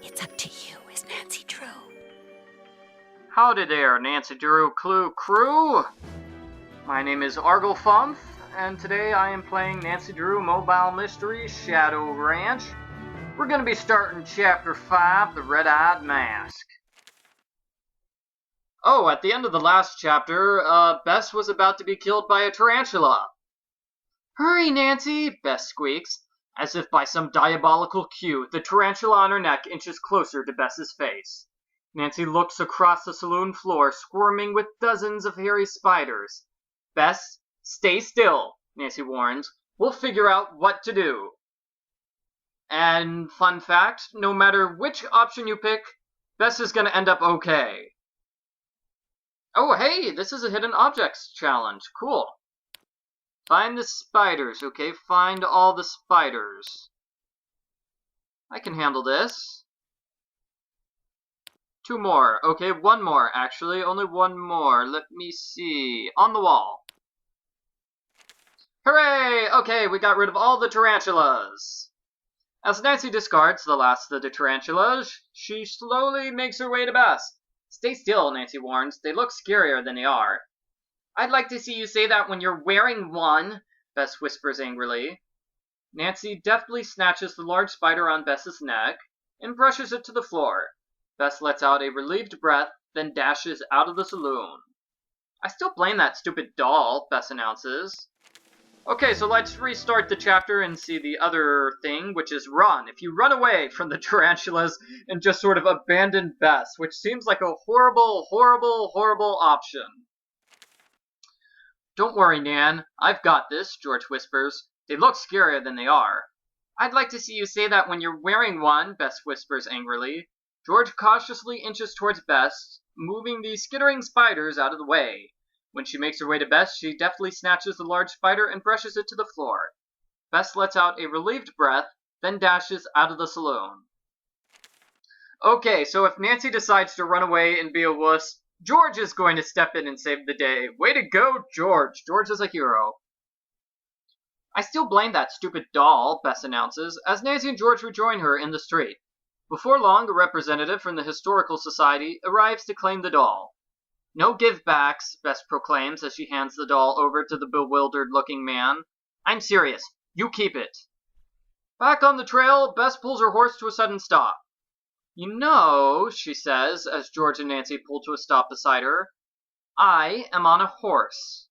It's up to you as Nancy Drew. Howdy there, Nancy Drew crew. My name is Arglefumf, and today I am playing Nancy Drew Mobile Mystery Shadow Ranch. We're going to be starting Chapter 5, The Redy Mask. Oh, at the end of the last chapter, Bess was about to be killed by a tarantula. Hurry, Nancy, Bess squeaks. As if by some diabolical cue, the tarantula on her neck inches closer to Bess's face. Nancy looks across the saloon floor, squirming with dozens of hairy spiders. Bess, stay still, Nancy warns. We'll figure out what to do. And fun fact, no matter which option you pick, Bess is going to end up okay. Oh, hey, this is a hidden objects challenge. Cool. Find the spiders, okay? Find all the spiders. I can handle this. 2 more. Okay, 1 more, actually. Only 1 more. Let me see. On the wall. Hooray! Okay, we got rid of all the tarantulas. As Nancy discards the last of the tarantulas, she slowly makes her way to Bess. Stay still, Nancy warns. They look scarier than they are. I'd like to see you say that when you're wearing one, Bess whispers angrily. Nancy deftly snatches the large spider on Bess's neck and brushes it to the floor. Bess lets out a relieved breath, then dashes out of the saloon. I still blame that stupid doll, Bess announces. Okay, so let's restart the chapter and see the other thing, which is run. If you run away from the tarantulas and just sort of abandon Bess, which seems like a horrible, horrible, horrible option. Don't worry, Nan. I've got this, George whispers. They look scarier than they are. I'd like to see you say that when you're wearing one, Bess whispers angrily. George cautiously inches towards Bess, moving the skittering spiders out of the way. When she makes her way to Bess, she deftly snatches the large spider and brushes it to the floor. Bess lets out a relieved breath, then dashes out of the saloon. Okay, so if Nancy decides to run away and be a wuss, George is going to step in and save the day. Way to go, George! George is a hero. I still blame that stupid doll, Bess announces, as Nancy and George rejoin her in the street. Before long, a representative from the Historical Society arrives to claim the doll. No give-backs, Bess proclaims as she hands the doll over to the bewildered-looking man. I'm serious. You keep it. Back on the trail, Bess pulls her horse to a sudden stop. You know, she says, as George and Nancy pull to a stop beside her, I am on a horse.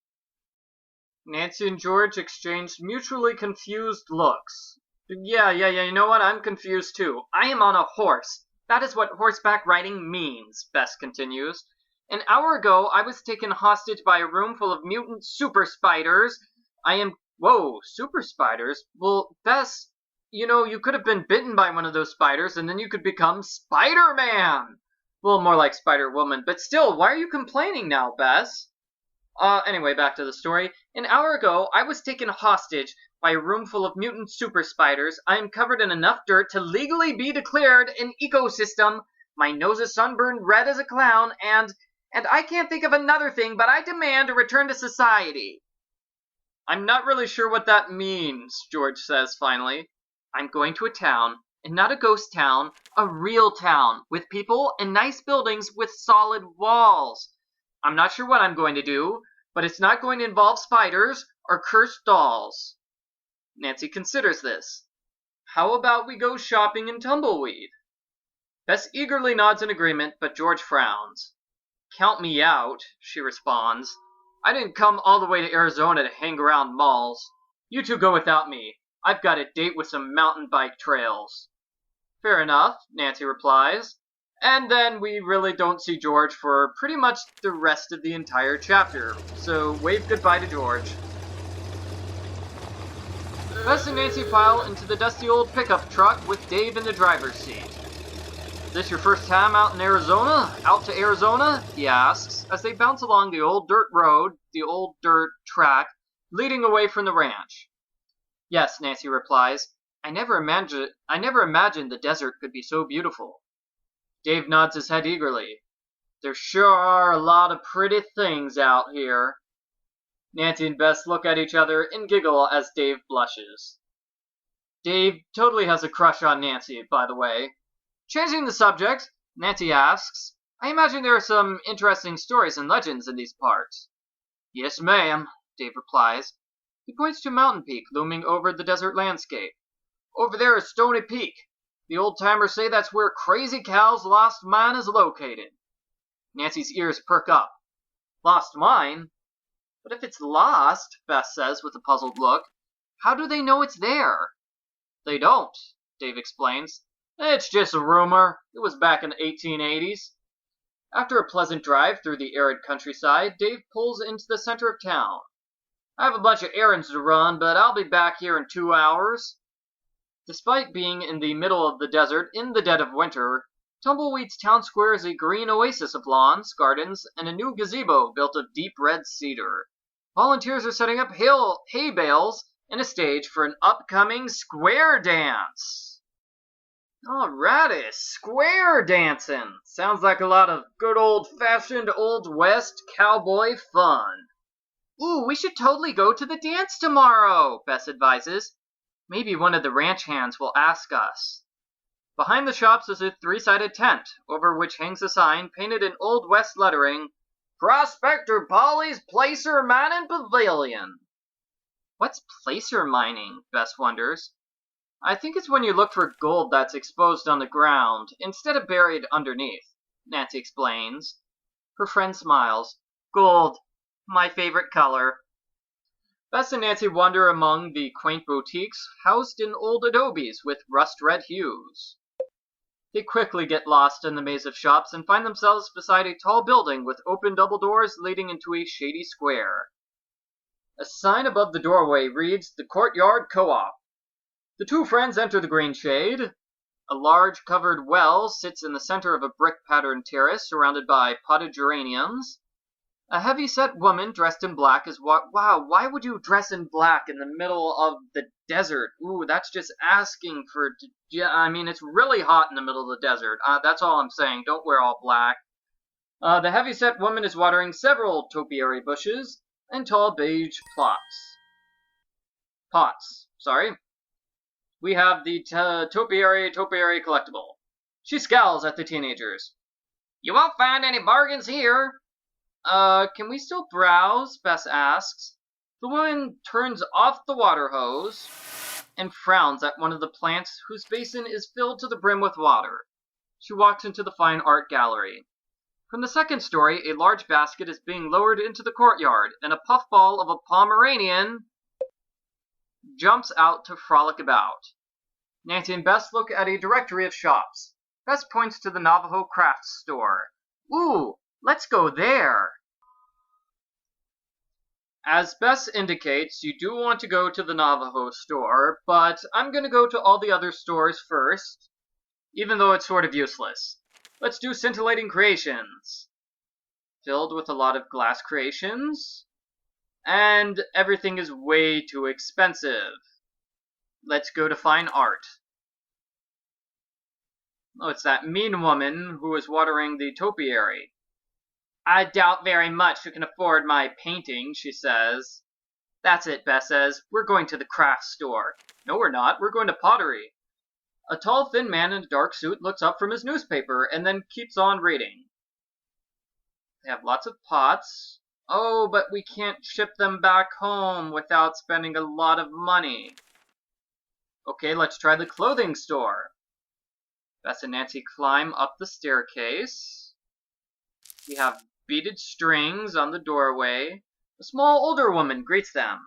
Nancy and George exchange mutually confused looks. Yeah, you know what? I'm confused too. I am on a horse. That is what horseback riding means, Bess continues. An hour ago, I was taken hostage by a room full of mutant super spiders. Whoa, super spiders? Well, Bess, you know, you could have been bitten by one of those spiders, and then you could become Spider-Man! Well, more like Spider-Woman, but still, why are you complaining now, Bess? Anyway, back to the story. An hour ago, I was taken hostage by a room full of mutant super spiders. I am covered in enough dirt to legally be declared an ecosystem. My nose is sunburned red as a clown, and I can't think of another thing, but I demand a return to society. I'm not really sure what that means, George says finally. I'm going to a town, and not a ghost town, a real town, with people and nice buildings with solid walls. I'm not sure what I'm going to do, but it's not going to involve spiders or cursed dolls. Nancy considers this. How about we go shopping in Tumbleweed? Bess eagerly nods in agreement, but George frowns. Count me out, she responds. I didn't come all the way to Arizona to hang around malls. You two go without me. I've got a date with some mountain bike trails. Fair enough, Nancy replies. And then we really don't see George for pretty much the rest of the entire chapter. So wave goodbye to George. Bess and Nancy pile into the dusty old pickup truck with Dave in the driver's seat. Is this your first time out in Arizona? Out to Arizona? He asks, as they bounce along the old dirt road, the old dirt track, leading away from the ranch. Yes, Nancy replies. I never imagined the desert could be so beautiful. Dave nods his head eagerly. There sure are a lot of pretty things out here. Nancy and Bess look at each other and giggle as Dave blushes. Dave totally has a crush on Nancy, by the way. Changing the subject, Nancy asks, I imagine there are some interesting stories and legends in these parts. Yes, ma'am, Dave replies. He points to a mountain peak looming over the desert landscape. Over there is Stony Peak. The old-timers say that's where Crazy Cal's lost mine is located. Nancy's ears perk up. Lost mine? But if it's lost, Bess says with a puzzled look, how do they know it's there? They don't, Dave explains. It's just a rumor. It was back in the 1880s. After a pleasant drive through the arid countryside, Dave pulls into the center of town. I have a bunch of errands to run, but I'll be back here in 2 hours. Despite being in the middle of the desert in the dead of winter, Tumbleweed's town square is a green oasis of lawns, gardens, and a new gazebo built of deep red cedar. Volunteers are setting up hay bales and a stage for an upcoming square dance. Alrighty, square dancing. Sounds like a lot of good old-fashioned Old West cowboy fun. Ooh, we should totally go to the dance tomorrow, Bess advises. Maybe one of the ranch hands will ask us. Behind the shops is a 3-sided tent, over which hangs a sign painted in Old West lettering, Prospector Polly's Placer Mining Pavilion. What's placer mining? Bess wonders. I think it's when you look for gold that's exposed on the ground, instead of buried underneath, Nancy explains. Her friend smiles. Gold, my favorite color. Bess and Nancy wander among the quaint boutiques housed in old adobes with rust-red hues. They quickly get lost in the maze of shops and find themselves beside a tall building with open double doors leading into a shady square. A sign above the doorway reads, The Courtyard Co-op. The two friends enter the green shade. A large covered well sits in the center of a brick-patterned terrace surrounded by potted geraniums. A heavy-set woman dressed in black is wow, why would you dress in black in the middle of the desert? Ooh, that's just asking for... I mean, it's really hot in the middle of the desert. That's all I'm saying. Don't wear all black. The heavy-set woman is watering several topiary bushes and tall beige pots. We have the topiary collectible. She scowls at the teenagers. You won't find any bargains here. Can we still browse? Bess asks. The woman turns off the water hose and frowns at one of the plants whose basin is filled to the brim with water. She walks into the fine art gallery. From the second story, a large basket is being lowered into the courtyard, and a puffball of a Pomeranian jumps out to frolic about. Nancy and Bess look at a directory of shops. Bess points to the Navajo Crafts store. Ooh, let's go there. As Bess indicates, you do want to go to the Navajo store, but I'm going to go to all the other stores first, even though it's sort of useless. Let's do Scintillating Creations. Filled with a lot of glass creations, and everything is way too expensive. Let's go to Fine Art. Oh, it's that mean woman who is watering the topiary. I doubt very much you can afford my painting, she says. That's it, Bess says. We're going to the craft store. No, we're not. We're going to pottery. A tall, thin man in a dark suit looks up from his newspaper and then keeps on reading. They have lots of pots. Oh, but we can't ship them back home without spending a lot of money. Okay, let's try the clothing store. Bess and Nancy climb up the staircase. We have beaded strings on the doorway. A small older woman greets them.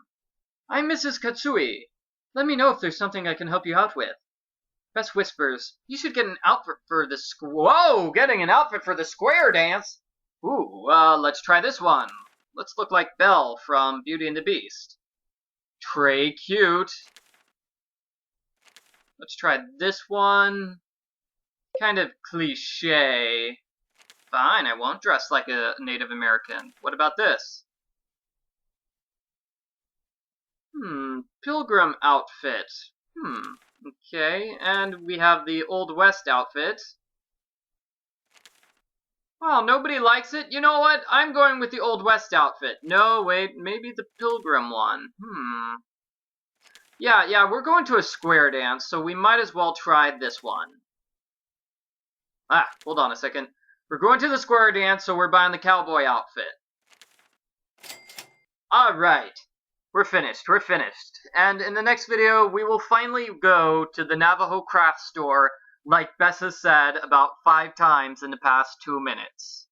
I'm Mrs. Katsui. Let me know if there's something I can help you out with. Bess whispers, you should get an outfit for the Whoa! Getting an outfit for the square dance? Ooh, let's try this one. Let's look like Belle from Beauty and the Beast. Très cute. Let's try this one. Kind of cliche. Fine, I won't dress like a Native American. What about this? Pilgrim outfit. Okay, and we have the Old West outfit. Well, nobody likes it. You know what? I'm going with the Old West outfit. No, wait, maybe the Pilgrim one. Yeah, we're going to a square dance, so we might as well try this one. Hold on a second. We're going to the square dance, so we're buying the cowboy outfit. Alright. We're finished. And in the next video, we will finally go to the Navajo craft store, like Bess has said about 5 times in the past 2 minutes.